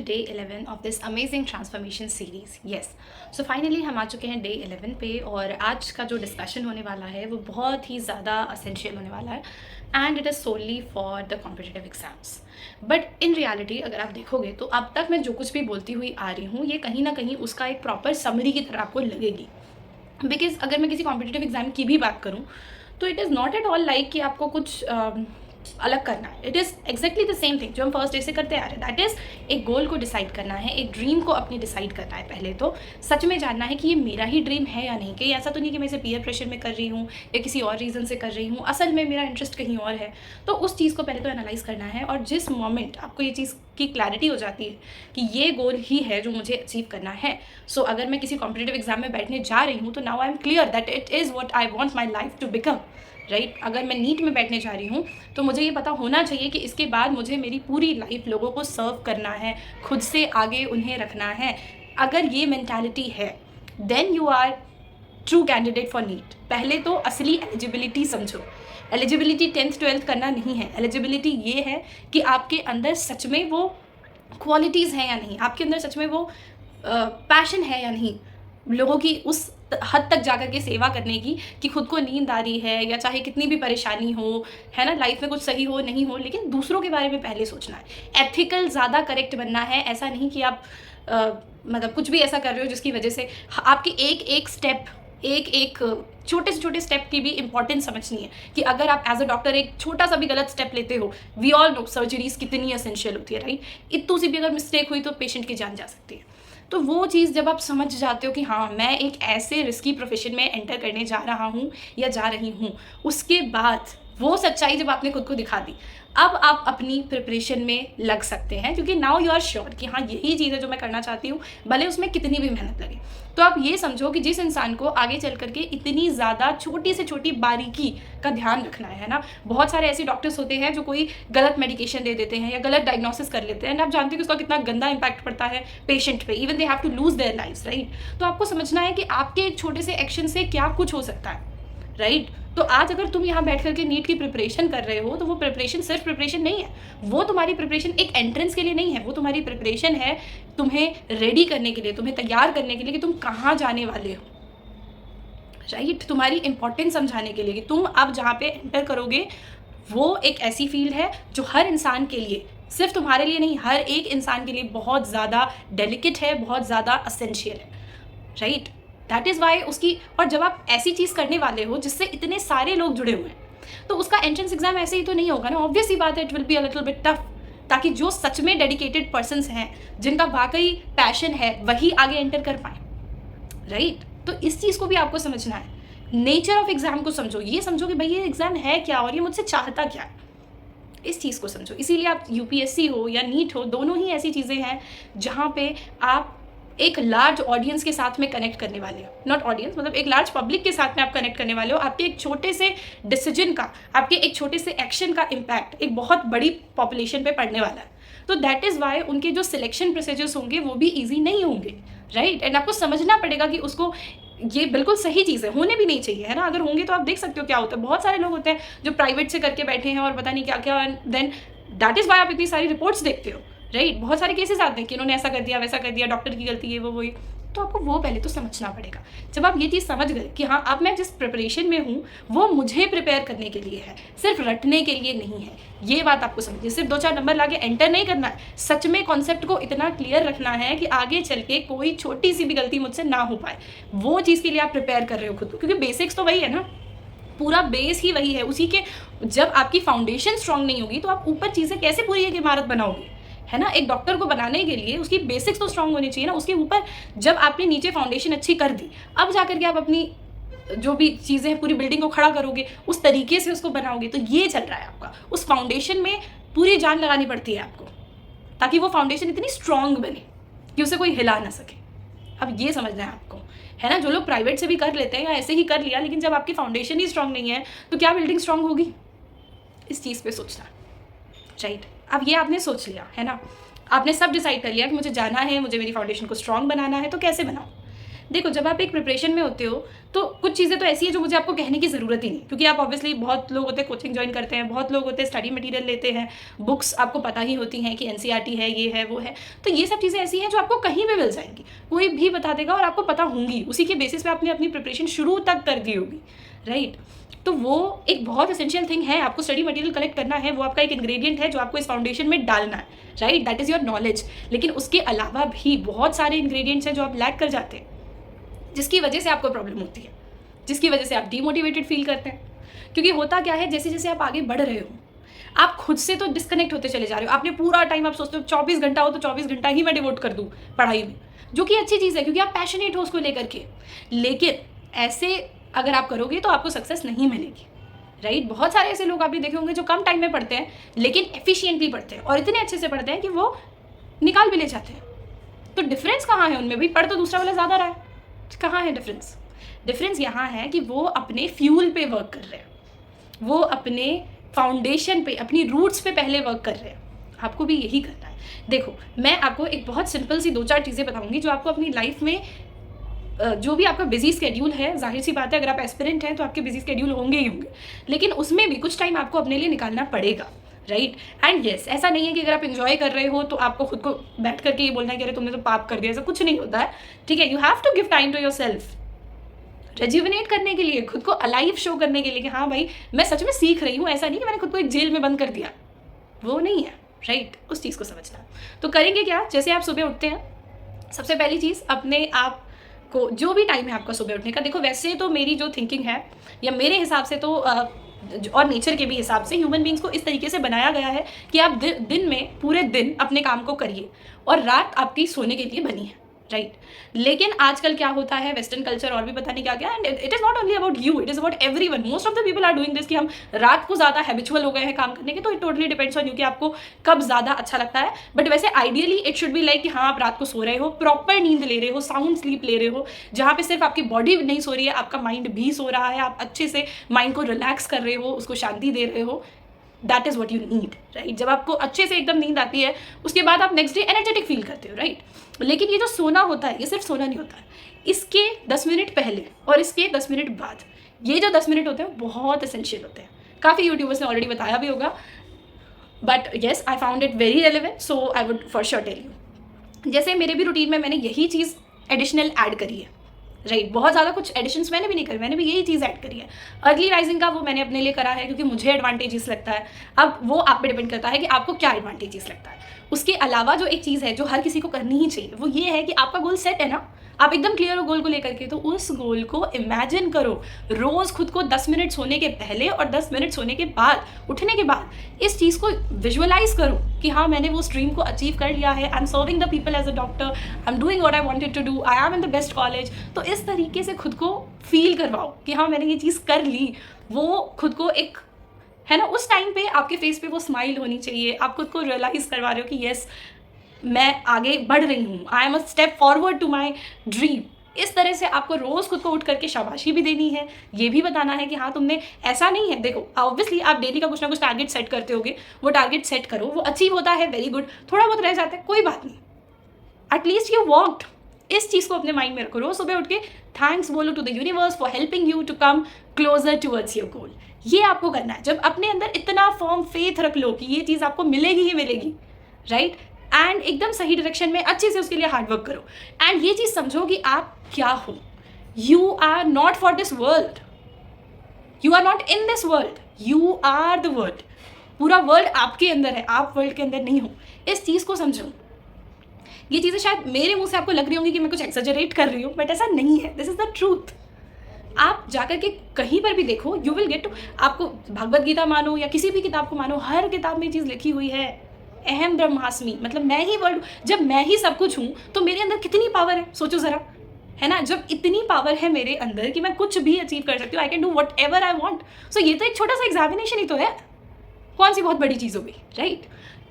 Day 11 of this amazing transformation series. Yes, so finally हम आ चुके हैं डे 11 पे और आज का जो डिस्कशन होने वाला है वो बहुत ही ज़्यादा असेंशियल होने वाला है and it is solely for the competitive exams. But in reality अगर आप देखोगे तो अब तक मैं जो कुछ भी बोलती हुई आ रही हूँ ये कहीं ना कहीं उसका एक प्रॉपर समरी की तरह आपको लगेगी। बिकॉज अगर मैं किसी कॉम्पिटिटिव एग्जाम की भी बात करूँ तो it is not at all like कि आपको कुछ अलग करना है। It is exactly the same thing जो हम फर्स्ट डे से करते आ रहे हैं। दैट इज़ एक गोल को डिसाइड करना है, एक ड्रीम को अपनी डिसाइड करना है। पहले तो सच में जानना है कि ये मेरा ही ड्रीम है या नहीं, कि ऐसा तो नहीं कि मैं इसे पीयर प्रेशर में कर रही हूँ या किसी और रीज़न से कर रही हूँ, असल में मेरा इंटरेस्ट कहीं और है। तो उस चीज़ को पहले तो एनालाइज करना है और जिस मोमेंट आपको ये चीज़ की क्लैरिटी हो जाती है कि ये गोल ही है जो मुझे अचीव करना है, सो अगर मैं किसी कॉम्पिटिटिव एग्जाम में बैठने जा रही हूँ तो now I am clear that it is what I want my life to become. Right, अगर मैं नीट में बैठने जा रही हूँ तो मुझे ये पता होना चाहिए कि इसके बाद मुझे मेरी पूरी लाइफ लोगों को सर्व करना है, खुद से आगे उन्हें रखना है। अगर ये मेंटालिटी है then you are true candidate for NEET. पहले तो असली एलिजिबिलिटी समझो। एलिजिबिलिटी 10th 12th करना नहीं है। एलिजिबिलिटी ये है कि आपके अंदर सच में वो क्वालिटीज़ हैं या नहीं, आपके अंदर सच में वो पैशन है या नहीं, लोगों की उस हद तक जाकर के सेवा करने की कि खुद को नींद आ रही है या चाहे कितनी भी परेशानी हो, है ना, लाइफ में कुछ सही हो नहीं हो, लेकिन दूसरों के बारे में पहले सोचना है। एथिकल ज़्यादा करेक्ट बनना है। ऐसा नहीं कि आप मतलब कुछ भी ऐसा कर रहे हो जिसकी वजह से आपके एक एक स्टेप, एक एक छोटे से छोटे स्टेप की भी इंपॉर्टेंस समझनी है कि अगर आप एज अ डॉक्टर एक छोटा सा भी गलत स्टेप लेते हो, वी ऑल नो सर्जरीज कितनी एसेंशियल होती है, राइट। इतनी सी भी अगर मिस्टेक हुई तो पेशेंट की जान जा सकती है। तो वो चीज़ जब आप समझ जाते हो कि हाँ मैं एक ऐसे रिस्की प्रोफेशन में एंटर करने जा रहा हूँ या जा रही हूँ, उसके बाद वो सच्चाई जब आपने खुद को दिखा दी, अब आप अपनी प्रिपरेशन में लग सकते हैं क्योंकि नाउ यू आर श्योर कि हाँ यही चीज़ है जो मैं करना चाहती हूँ, भले उसमें कितनी भी मेहनत लगे। तो आप ये समझो कि जिस इंसान को आगे चल करके इतनी ज़्यादा छोटी से छोटी बारीकी का ध्यान रखना है ना, बहुत सारे ऐसे डॉक्टर्स होते हैं जो कोई गलत मेडिकेशन दे देते हैं या गलत डायग्नोसिस कर लेते हैं एंड आप जानते हो कि उसका कितना गंदा इंपैक्ट पड़ता है पेशेंट पे, even they have to lose their lives, right. तो आपको समझना है कि आपके एक छोटे से एक्शन से क्या कुछ हो सकता है, राइट। तो आज अगर तुम यहाँ बैठ करके नीट की प्रिपरेशन कर रहे हो तो वो प्रिपरेशन सिर्फ प्रिपरेशन नहीं है, वो तुम्हारी प्रिपरेशन एक एंट्रेंस के लिए नहीं है, वो तुम्हारी प्रिपरेशन है तुम्हें रेडी करने के लिए, तुम्हें तैयार करने के लिए कि तुम कहाँ जाने वाले हो, राइट। तुम्हारी इंपॉर्टेंस समझाने के लिए कि तुम अब जहाँ पे एंटर करोगे वो एक ऐसी फील्ड है जो हर इंसान के लिए, सिर्फ तुम्हारे लिए नहीं, हर एक इंसान के लिए बहुत ज़्यादा डेलिकेट है, बहुत ज़्यादा असेंशियल है, राइट। दैट इज़ वाई उसकी, और जब आप ऐसी चीज़ करने वाले हो जिससे इतने सारे लोग जुड़े हुए हैं तो उसका एंट्रेंस एग्जाम ऐसे ही तो नहीं होगा ना, ऑब्वियस ही बात है, it will be a little bit tough, ताकि जो सच में डेडिकेटेड पर्सन्स हैं, जिनका वाकई पैशन है, वही आगे एंटर कर पाए, राइट। तो इस चीज़ को भी आपको समझना है। नेचर ऑफ एग्जाम को समझो, ये समझो कि भाई ये एग्जाम है क्या और ये मुझसे चाहता क्या है, इस चीज़ को समझो। इसीलिए आप यूपीएससी हो या नीट हो, दोनों ही ऐसी चीज़ें हैं जहाँ पे आप एक लार्ज ऑडियंस के साथ में कनेक्ट करने वाले हो, नॉट ऑडियंस मतलब एक लार्ज पब्लिक के साथ में आप कनेक्ट करने वाले हो। आपके एक छोटे से डिसीजन का, आपके एक छोटे से एक्शन का इम्पैक्ट एक बहुत बड़ी पॉपुलेशन पे पड़ने वाला है। तो दैट इज़ वाई उनके जो सिलेक्शन प्रोसीजर्स होंगे वो भी ईजी नहीं होंगे, राइट। एंड आपको समझना पड़ेगा कि उसको, ये बिल्कुल सही चीज़ है, होने भी नहीं चाहिए, है ना। अगर होंगे तो आप देख सकते हो क्या होता है, बहुत सारे लोग होते हैं जो प्राइवेट से करके बैठे हैं और पता नहीं क्या क्या, देन दैट इज़ वाई आप इतनी सारी रिपोर्ट्स देखते हो, राइट। बहुत सारे केसेस आते हैं कि इन्होंने ऐसा कर दिया, वैसा कर दिया, डॉक्टर की गलती है, वो वही। तो आपको वो पहले तो समझना पड़ेगा। जब आप ये चीज़ समझ गए कि हाँ अब मैं जिस प्रिपरेशन में हूँ वो मुझे प्रिपेयर करने के लिए है, सिर्फ रटने के लिए नहीं है, ये बात आपको समझिए। सिर्फ 2-4 नंबर लाके एंटर नहीं करना है, सच में कॉन्सेप्ट को इतना क्लियर रखना है कि आगे चल के कोई छोटी सी भी गलती मुझसे ना हो पाए। वो चीज़ के लिए आप प्रिपेयर कर रहे हो खुद को, क्योंकि बेसिक्स तो वही है ना, पूरा बेस ही वही है। उसी के, जब आपकी फाउंडेशन स्ट्रांग नहीं होगी तो आप ऊपर चीज़ें कैसे पूरी एक इमारत बनाओगे, है ना। एक डॉक्टर को बनाने के लिए उसकी बेसिक्स तो स्ट्रांग होनी चाहिए ना। उसके ऊपर जब आपने नीचे फाउंडेशन अच्छी कर दी, अब जाकर के आप अपनी जो भी चीज़ें हैं पूरी बिल्डिंग को खड़ा करोगे, उस तरीके से उसको बनाओगे। तो ये चल रहा है आपका, उस फाउंडेशन में पूरी जान लगानी पड़ती है आपको, ताकि वो फाउंडेशन इतनी स्ट्रांग बने कि उसे कोई हिला ना सके। अब ये समझना है आपको, है ना। जो लोग प्राइवेट से भी कर लेते हैं या ऐसे ही कर लिया, लेकिन जब आपकी फाउंडेशन ही स्ट्रांग नहीं है तो क्या बिल्डिंग स्ट्रांग होगी, इस चीज़ पे सोचना, राइट। अब ये आपने सोच लिया, है ना, आपने सब डिसाइड कर लिया कि मुझे जाना है, मुझे मेरी फाउंडेशन को स्ट्रांग बनाना है, तो कैसे बनाऊँ। देखो, जब आप एक प्रिपरेशन में होते हो तो कुछ चीज़ें तो ऐसी है जो मुझे आपको कहने की ज़रूरत ही नहीं, क्योंकि आप ऑब्वियसली, बहुत लोग होते हैं कोचिंग ज्वाइन करते हैं, बहुत लोग होते हैं स्टडी मटेरियल लेते हैं, बुक्स आपको पता ही होती हैं कि एनसीईआरटी है, ये है, वो है। तो ये सब चीज़ें ऐसी हैं जो आपको कहीं भी मिल जाएंगी, कोई भी बता देगा और आपको पता होंगी, उसी के बेसिस पे आपने अपनी प्रिपरेशन शुरू तक कर दी होगी, राइट। तो वो एक बहुत एसेंशियल थिंग है, आपको स्टडी मटेरियल कलेक्ट करना है, वो आपका एक इंग्रेडिएंट है जो आपको इस फाउंडेशन में डालना है, right, that is your knowledge. लेकिन उसके अलावा भी बहुत सारे इंग्रेडिएंट्स हैं जो आप लैक कर जाते हैं, जिसकी वजह से आपको प्रॉब्लम होती है, जिसकी वजह से आप डीमोटिवेटेड फील करते हैं। क्योंकि होता क्या है, जैसे जैसे आप आगे बढ़ रहे हो, आप खुद से तो डिस्कनेक्ट होते चले जा रहे हो। आपने पूरा टाइम, आप सोचते हो 24 घंटा हो तो 24 घंटा ही मैं डिवोट कर दूँ पढ़ाई में, जो कि अच्छी चीज़ है क्योंकि आप पैशनेट हो उसको लेकर के। लेकिन ऐसे अगर आप करोगे तो आपको सक्सेस नहीं मिलेगी, राइट। बहुत सारे ऐसे लोग आप भी देखे होंगे जो कम टाइम में पढ़ते हैं लेकिन एफिशिएंटली पढ़ते हैं और इतने अच्छे से पढ़ते हैं कि वो निकाल भी ले जाते हैं। तो डिफरेंस कहाँ है उनमें? भाई, पढ़ तो दूसरा वाला ज़्यादा रहा है, कहाँ है डिफरेंस? डिफरेंस यहाँ है कि वो अपने फ्यूल पे वर्क कर रहे हैं, वो अपने फाउंडेशन पे, अपनी रूट्स पे पहले वर्क कर रहे हैं। आपको भी यही करना है। देखो, मैं आपको एक बहुत सिंपल सी 2-4 चीज़ें बताऊंगी जो आपको अपनी लाइफ में, जो भी आपका बिजी स्केड्यूल है, जाहिर सी बात है अगर आप एस्पिरेंट हैं तो आपके बिजी स्केड्यूल होंगे ही होंगे, लेकिन उसमें भी कुछ टाइम आपको अपने लिए निकालना पड़ेगा, राइट। एंड येस, ऐसा नहीं है कि अगर आप एंजॉय कर रहे हो तो आपको खुद को बैठ करके ये बोलना है कि अरे तुमने तो पाप कर दिया, ऐसा कुछ नहीं होता है, ठीक है। You have to give time to yourself, rejuvenate करने के लिए, खुद को अलाइव शो करने के लिए कि हाँ भाई मैं सच में सीख रही हूँ। ऐसा नहीं कि मैंने खुद को एक जेल में बंद कर दिया, वो नहीं है, राइट। उस चीज़ को समझना। तो करेंगे क्या? जैसे आप सुबह उठते हैं, सबसे पहली चीज़ अपने आप को, जो भी टाइम है आपका सुबह उठने का, देखो वैसे तो मेरी जो थिंकिंग है या मेरे हिसाब से तो और नेचर के भी हिसाब से ह्यूमन बींग्स को इस तरीके से बनाया गया है कि आप दिन में पूरे दिन अपने काम को करिए और रात आपकी सोने के लिए बनी है, राइट। लेकिन आजकल क्या होता है, वेस्टर्न कल्चर और भी पता नहीं क्या क्या, and it is not only about you, it is about everyone. Most of the people are doing this कि हम रात को ज़्यादा हैबिचुअल हो गए हैं काम करने के। तो it totally depends on you कि आपको कब ज़्यादा अच्छा लगता है। बट वैसे ideally it should be like कि हाँ आप रात को सो रहे हो, प्रॉपर नींद ले रहे हो, साउंड स्लीप ले रहे हो, जहाँ पे सिर्फ आपकी बॉडी नहीं सो रही है, आपका माइंड भी सो रहा है, आप अच्छे से माइंड को रिलैक्स कर रहे हो, उसको शांति दे रहे हो। That is what you need, right. जब आपको अच्छे से एकदम नींद आती है, उसके बाद आप नेक्स्ट डे एनर्जेटिक फील करते हो, राइट। लेकिन ये जो सोना होता है, ये सिर्फ सोना नहीं होता है, इसके 10 मिनट पहले और इसके 10 मिनट बाद, ये जो 10 मिनट होते हैं बहुत एसेंशियल होते हैं। काफ़ी यूट्यूबर्स ने ऑलरेडी बताया भी होगा, but yes I found it very relevant, so I would for sure tell you. जैसे मेरे भी रूटीन में मैंने यही चीज़ एडिशनल ऐड करी है, राइट। बहुत ज़्यादा कुछ एडिशंस मैंने भी नहीं करी, मैंने भी यही चीज़ ऐड करी है। अर्ली राइजिंग का वो मैंने अपने लिए करा है क्योंकि मुझे एडवांटेजेस लगता है। अब वो आप पे डिपेंड करता है कि आपको क्या एडवांटेजेस लगता है। उसके अलावा जो एक चीज़ है जो हर किसी को करनी ही चाहिए, वो ये है कि आपका गोल सेट है ना, आप एकदम क्लियर हो गोल को लेकर के, तो उस गोल को इमेजिन करो। रोज़ खुद को 10 मिनट सोने के पहले और 10 मिनट सोने के बाद, उठने के बाद इस चीज़ को विजुअलाइज करो कि हाँ मैंने वो स्ट्रीम को अचीव कर लिया है, I am serving the people as a doctor, I am doing what I wanted to do, I am in the best college. तो इस तरीके से खुद को फील करवाओ कि हाँ मैंने ये चीज़ कर ली। वो खुद को एक, है ना, उस टाइम पे आपके फेस पे वो स्माइल होनी चाहिए। आप खुद को रियलाइज करवा रहे हो कि यस मैं आगे बढ़ रही हूँ, I am a step forward to my dream. इस तरह से आपको रोज़ खुद को उठ करके शाबाशी भी देनी है, ये भी बताना है कि हाँ तुमने, ऐसा नहीं है। देखो ऑब्वियसली आप डेली का कुछ ना कुछ टारगेट सेट करते होगे, वो टारगेट सेट करो, वो अचीव होता है, वेरी गुड। थोड़ा बहुत रह जाता है, कोई बात नहीं, एटलीस्ट यू वॉक्ड। इस चीज़ को अपने माइंड में रखो। रोज सुबह उठ के थैंक्स बोलो to the universe for helping you to come closer towards your goal. ये आपको करना है। जब अपने अंदर इतना फर्म फेथ रख लो कि ये चीज़ आपको मिलेगी ही मिलेगी, राइट, एंड एकदम सही डायरेक्शन में अच्छे से उसके लिए हार्डवर्क करो। एंड ये चीज़ समझो कि आप क्या हो। You are not for this world, you are not in this world, you are the world. पूरा वर्ल्ड आपके अंदर है, आप वर्ल्ड के अंदर नहीं हो। इस चीज़ को समझो। ये चीज़ें शायद मेरे मुंह से आपको लग रही होंगी कि मैं कुछ एक्सैजरेट कर रही हूँ, बट ऐसा नहीं है, दिस इज़ द ट्रूथ। आप जाकर के कहीं पर भी देखो, यू विल गेट टू, आपको भगवत गीता मानो या किसी भी किताब को मानो, हर किताब में ये चीज़ लिखी हुई है, अहम ब्रह्मास्मि, मतलब मैं ही वर्ल्ड। जब मैं ही सब कुछ हूँ तो मेरे अंदर कितनी पावर है, सोचो ज़रा, है ना। जब इतनी पावर है मेरे अंदर कि मैं कुछ भी अचीव कर सकती हूँ, I can do whatever I want. So ये तो एक छोटा सा एग्जामिनेशन ही तो है, कौन सी बहुत बड़ी चीज़ हो गई, राइट।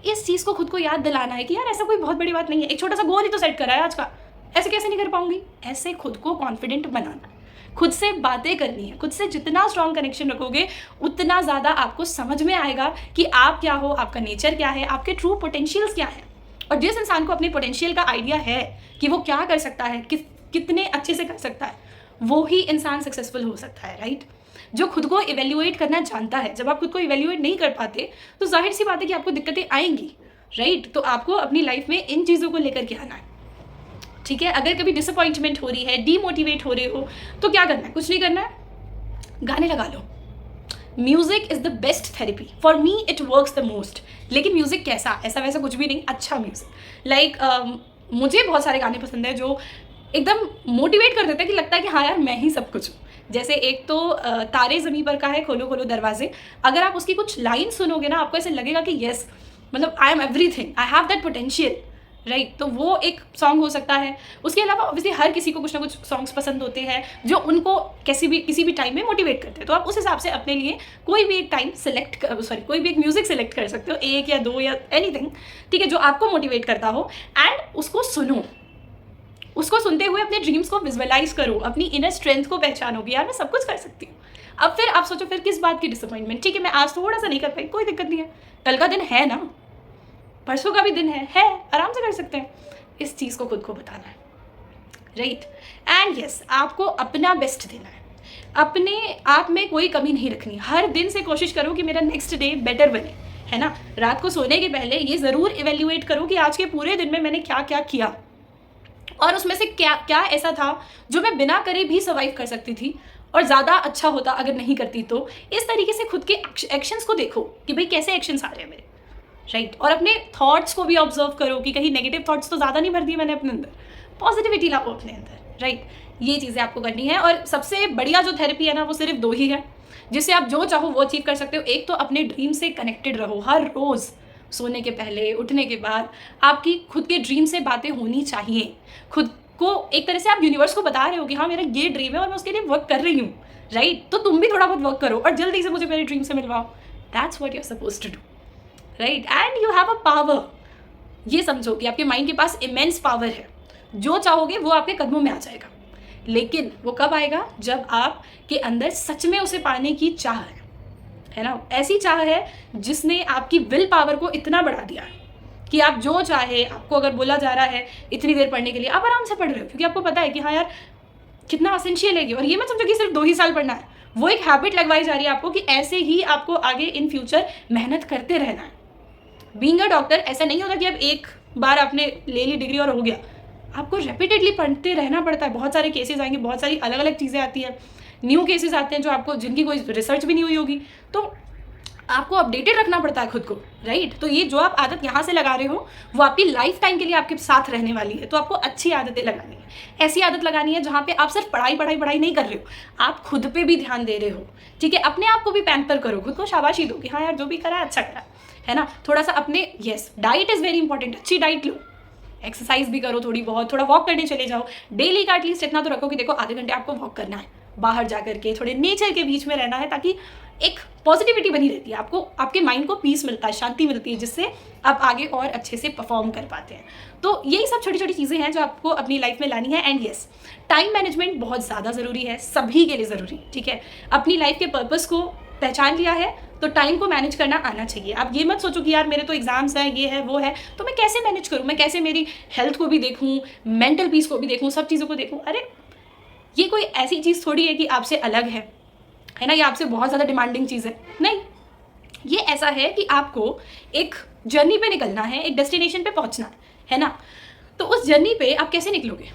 इस चीज़ को खुद को याद दिलाना है कि यार ऐसा कोई बहुत बड़ी बात नहीं है, एक छोटा सा गोल ही तो सेट करा है आज का, ऐसे कैसे नहीं कर पाऊंगी। ऐसे खुद को कॉन्फिडेंट बनाना, खुद से बातें करनी है। खुद से जितना स्ट्रॉन्ग कनेक्शन रखोगे उतना ज़्यादा आपको समझ में आएगा कि आप क्या हो, आपका नेचर क्या है, आपके ट्रू पोटेंशियल्स क्या है। और जिस इंसान को अपने पोटेंशियल का आइडिया है कि वो क्या कर सकता है, कितने अच्छे से कर सकता है, वो ही इंसान सक्सेसफुल हो सकता है, राइट? जो खुद को इवेल्युएट करना जानता है, जब आप खुद को इवेल्युएट नहीं कर पाते तो जाहिर सी बात है कि आपको दिक्कतें आएंगी, राइट? तो आपको अपनी लाइफ में इन चीज़ों को लेकर के आना है, ठीक है? अगर कभी डिसअपॉइंटमेंट हो रही है, डीमोटिवेट हो रहे हो, तो क्या करना है? कुछ नहीं करना है, गाने लगा लो। Music is the best therapy, for me it works the most. लेकिन म्यूजिक कैसा? ऐसा वैसा कुछ भी नहीं, अच्छा म्यूजिक। लाइक मुझे बहुत सारे गाने पसंद है जो एकदम मोटिवेट कर देता है कि लगता है कि हाँ यार मैं ही सब कुछ हूँ। जैसे एक तो तारे ज़मीं पर का है, खोलो खोलो दरवाजे। अगर आप उसकी कुछ लाइन सुनोगे ना, आपको ऐसे लगेगा कि यस, मतलब I am everything, I have that potential, right? तो वो एक सॉन्ग हो सकता है। उसके अलावा ऑब्वियसली हर किसी को कुछ ना कुछ सॉन्ग्स पसंद होते हैं जो उनको किसी भी टाइम में मोटिवेट करते हैं। तो आप उस हिसाब से अपने लिए कोई भी एक टाइम कोई भी एक म्यूजिक सेलेक्ट कर सकते हो, एक या दो या एनीथिंग, ठीक है, जो आपको मोटिवेट करता हो, एंड उसको सुनो। उसको सुनते हुए अपने ड्रीम्स को विजुअलाइज करो, अपनी इनर स्ट्रेंथ को पहचानो कि यार मैं सब कुछ कर सकती हूँ। अब फिर आप सोचो फिर किस बात की डिसअपॉइंटमेंट? ठीक है, मैं आज थोड़ा सा नहीं कर पाई, कोई दिक्कत नहीं है, कल का दिन है ना, परसों का भी दिन है, आराम से कर सकते हैं। इस चीज़ को खुद को बताना है, राइट? एंड यस, आपको अपना बेस्ट देना है, अपने आप में कोई कमी नहीं रखनी। हर दिन से कोशिश करो कि मेरा नेक्स्ट डे बेटर बने, है ना? रात को सोने के पहले ये ज़रूर इवेल्युएट करो कि आज के पूरे दिन में मैंने क्या क्या किया और उसमें से क्या क्या ऐसा था जो मैं बिना करे भी सर्वाइव कर सकती थी और ज़्यादा अच्छा होता अगर नहीं करती। तो इस तरीके से खुद के एक्शंस को देखो कि भाई कैसे एक्शंस आ रहे हैं मेरे, राइट? और अपने थॉट्स को भी ऑब्जर्व करो कि कहीं नेगेटिव थॉट्स तो ज़्यादा नहीं भर दिए मैंने अपने अंदर, पॉजिटिविटी लाओ अपने अंदर, राइट? ये चीज़ें आपको करनी है। और सबसे बढ़िया जो थेरेपी है ना, वो सिर्फ दो ही है जिससे आप जो चाहो वो अचीव कर सकते हो। एक तो अपने ड्रीम से कनेक्टेड रहो, हर रोज़ सोने के पहले, उठने के बाद आपकी खुद के ड्रीम से बातें होनी चाहिए। खुद को एक तरह से आप यूनिवर्स को बता रहे हो कि हाँ मेरा ये ड्रीम है और मैं उसके लिए वर्क कर रही हूँ, राइट? तो तुम भी थोड़ा बहुत वर्क करो और जल्दी से मुझे मेरे ड्रीम से मिलवाओ। That's what you are suppose to do, right? And you have a power. ये समझो कि आपके माइंड के पास इमेंस पावर है, जो चाहोगे वो आपके कदमों में आ जाएगा। लेकिन वो कब आएगा? जब आप के अंदर सच में उसे पाने की चाह है ना? ऐसी चाह है जिसने आपकी विल पावर को इतना बढ़ा दिया है कि आप जो चाहे, आपको अगर बोला जा रहा है इतनी देर पढ़ने के लिए, आप आराम से पढ़ रहे हो क्योंकि आपको पता है कि हाँ यार कितना असेंशियल है। और ये मत समझो कि सिर्फ 2 ही साल पढ़ना है, वो एक हैबिट लगवाई जा रही है आपको कि ऐसे ही आपको आगे इन फ्यूचर मेहनत करते रहना है। बीइंग अ डॉक्टर ऐसा नहीं होता कि अब एक बार आपने ले ली डिग्री और हो गया, आपको रेपिटेडली पढ़ते रहना पड़ता है। बहुत सारे केसेस आएंगे, बहुत सारी अलग अलग चीज़ें आती हैं, न्यू केसेस आते हैं जो आपको जिनकी कोई रिसर्च भी नहीं हुई होगी, तो आपको अपडेटेड रखना पड़ता है खुद को, राइट? तो ये जो आप आदत यहाँ से लगा रहे हो वो आपकी लाइफ टाइम के लिए आपके साथ रहने वाली है। तो आपको अच्छी आदतें लगानी है, ऐसी आदत लगानी है जहाँ पे आप सिर्फ पढ़ाई नहीं कर रहे हो, आप खुद पे भी ध्यान दे रहे हो, ठीक है? अपने आप को भी पैम्पर करो, खुद को शाबाशी दो कि हाँ यार जो भी करा अच्छा करा, है ना? थोड़ा सा अपने डाइट इज़ वेरी इंपॉर्टेंट, अच्छी डाइट लो, एक्सरसाइज भी करो थोड़ी बहुत, थोड़ा वॉक करने चले जाओ डेली का। एटलीस्ट इतना तो रखो कि देखो आधे घंटे आपको वॉक करना है, बाहर जा करके थोड़े नेचर के बीच में रहना है, ताकि एक पॉजिटिविटी बनी रहती है, आपको आपके माइंड को पीस मिलता है, शांति मिलती है, जिससे आप आगे और अच्छे से परफॉर्म कर पाते हैं। तो यही सब छोटी छोटी चीज़ें हैं जो आपको अपनी लाइफ में लानी है। एंड यस, टाइम मैनेजमेंट बहुत ज़्यादा ज़रूरी है, सभी के लिए ज़रूरी, ठीक है? अपनी लाइफ के पर्पस को पहचान लिया है तो टाइम को मैनेज करना आना चाहिए। आप ये मत सोचो कि यार मेरे तो एग्जाम्स हैं, ये है वो है, तो मैं कैसे मैनेज करूँ, मैं कैसे मेरी हेल्थ को भी देखूँ, मेंटल पीस को भी देखूँ, सब चीज़ों को देखूँ। अरे ये कोई ऐसी चीज़ थोड़ी है कि आपसे अलग है ना, ये आपसे बहुत ज़्यादा डिमांडिंग चीज़ है, नहीं। ये ऐसा है कि आपको एक जर्नी पे निकलना है, एक डेस्टिनेशन पे पहुंचना है ना? तो उस जर्नी पे आप कैसे निकलोगे?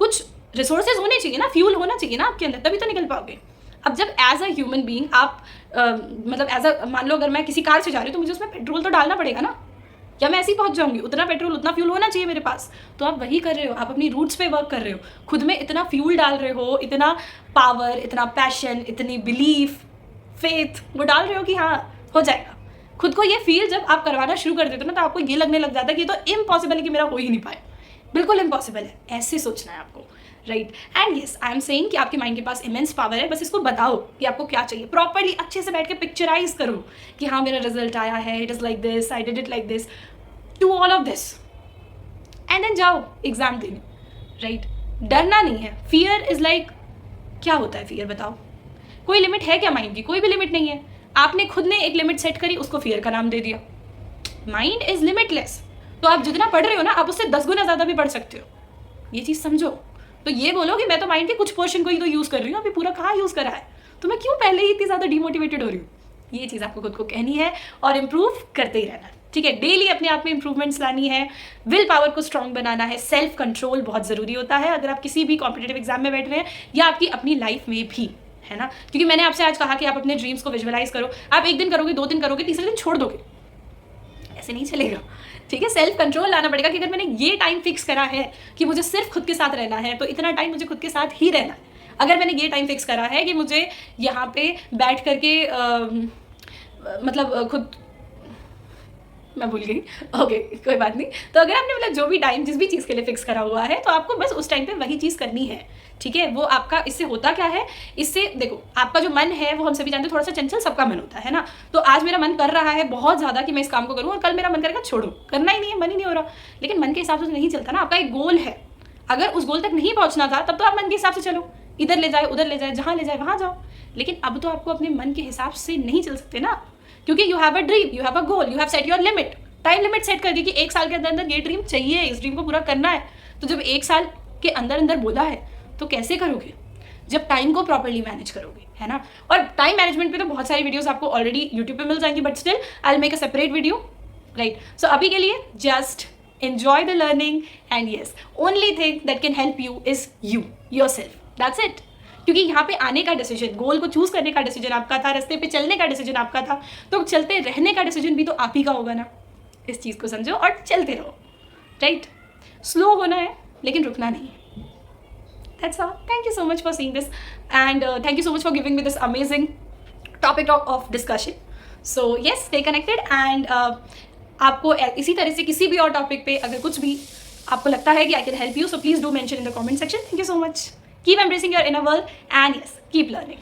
कुछ रिसोर्सेज होने चाहिए ना, फ्यूल होना चाहिए ना आपके अंदर, तभी तो निकल पाओगे। अब जब एज अ ह्यूमन बीइंग आप मतलब एज अ, मान लो अगर मैं किसी कार से जा रही हूँ तो मुझे उसमें पेट्रोल तो डालना पड़ेगा ना, या मैं ऐसे ही पहुंच जाऊंगी? उतना पेट्रोल, उतना फ्यूल होना चाहिए मेरे पास। तो आप वही कर रहे हो, आप अपनी रूट्स पे वर्क कर रहे हो, खुद में इतना फ्यूल डाल रहे हो, इतना पावर, इतना पैशन, इतनी बिलीफ, फेथ वो डाल रहे हो कि हाँ हो जाएगा। खुद को ये फील जब आप करवाना शुरू कर देते हो ना, तो आपको ये लगने लग जाता है कि ये तो इम्पॉसिबल है कि मेरा हो ही नहीं पाए, बिल्कुल इम्पॉसिबल है। ऐसे सोचना है आपको, right? And yes, I am saying कि आपके माइंड के पास इमेंस पावर है, बस इसको बताओ कि आपको क्या चाहिए। प्रॉपर्ली अच्छे से बैठ के पिक्चराइज करो कि हाँ मेरा रिजल्ट आया है, it is like this, I did it like this, do all of this and then जाओ एग्जाम देने, राइट? डरना नहीं है। फियर इज लाइक, क्या होता है फियर बताओ? कोई लिमिट है क्या माइंड की? कोई भी लिमिट नहीं है। आपने खुद ने एक लिमिट सेट करी, उसको फियर का नाम दे दिया। Mind is limitless. तो आप जितना पढ़ रहे हो ना, आप उससे 10 गुना ज़्यादा भी पढ़ सकते हो, ये चीज़ समझो। तो ये बोलो कि मैं तो माइंड के कुछ पोर्शन को ही तो यूज़ कर रही हूँ, अभी पूरा कहाँ यूज़ करा है, तो मैं क्यों पहले ही इतनी ज़्यादा डिमोटिवेटेड हो रही हूँ। ये चीज़ आपको खुद को कहनी है और इम्प्रूव करते ही रहना है, ठीक है। डेली अपने आप में इंप्रूवमेंट्स लानी है, विल पावर को स्ट्रॉन्ग बनाना है, सेल्फ कंट्रोल बहुत ज़रूरी होता है अगर आप किसी भी कॉम्पिटेटिव एग्जाम में बैठ रहे हैं या आपकी अपनी लाइफ में भी, है ना। क्योंकि मैंने आपसे आज कहा कि आप अपने ड्रीम्स को विजुअलाइज करो, आप एक दिन करोगे, 2 दिन करोगे, तीसरे दिन छोड़ दोगे, ऐसे नहीं चलेगा, ठीक है। सेल्फ कंट्रोल लाना पड़ेगा कि अगर मैंने ये टाइम फिक्स करा है कि मुझे सिर्फ खुद के साथ रहना है, तो इतना टाइम मुझे खुद के साथ ही रहना है। अगर मैंने ये टाइम फिक्स करा है कि मुझे यहाँ पे बैठ करके मतलब खुद, मैं भूल गई, ओके कोई बात नहीं। तो अगर आपने मतलब जो भी टाइम जिस भी चीज़ के लिए फिक्स करा हुआ है, तो आपको बस उस टाइम पे वही चीज़ करनी है, ठीक है। वो आपका, इससे होता क्या है, इससे देखो आपका जो मन है वो हम सभी जानते हैं, थोड़ा सा चंचल सबका मन होता है ना। तो आज मेरा मन कर रहा है बहुत ज़्यादा कि मैं इस काम को करूँ, और कल मेरा मन करेगा छोड़ो, करना ही नहीं है, मन ही नहीं हो रहा। लेकिन मन के हिसाब से तो नहीं चलता ना, आपका एक गोल है, अगर उस गोल तक नहीं पहुँचना था तब तो आप मन के हिसाब से चलो, इधर ले जाए उधर ले जाए, जहाँ ले जाए वहाँ जाओ। लेकिन अब तो आपको अपने मन के हिसाब से नहीं चल सकते ना, क्योंकि you have a dream, you have a goal, you have set your limit, time limit set कर दी कि 1 साल के अंदर अंदर ये ड्रीम चाहिए, इस ड्रीम को पूरा करना है। तो जब 1 साल के अंदर अंदर बोला है तो कैसे करोगे, जब टाइम को प्रॉपर्ली मैनेज करोगे, है ना। और टाइम मैनेजमेंट पे तो बहुत सारी वीडियोस आपको ऑलरेडी यूट्यूब पे मिल जाएंगी, but still I will make a separate video, right. So अभी के लिए just enjoy the learning, and yes, only thing that can help you is you yourself, that's it। क्योंकि यहाँ पे आने का डिसीजन, गोल को चूज करने का डिसीजन आपका था, रास्ते पे चलने का डिसीजन आपका था, तो चलते रहने का डिसीजन भी तो आप ही का होगा ना। इस चीज़ को समझो और चलते रहो, राइट। स्लो होना है लेकिन रुकना नहीं है। That's all. Thank you so much for seeing this, and thank you so much for giving me this amazing topic of discussion. So yes, stay connected, and आपको इसी तरह से किसी भी और टॉपिक पे अगर कुछ भी आपको लगता है कि I can help you, so please do mention in the comment section. Thank you so much. Keep embracing your inner world, and yes, keep learning.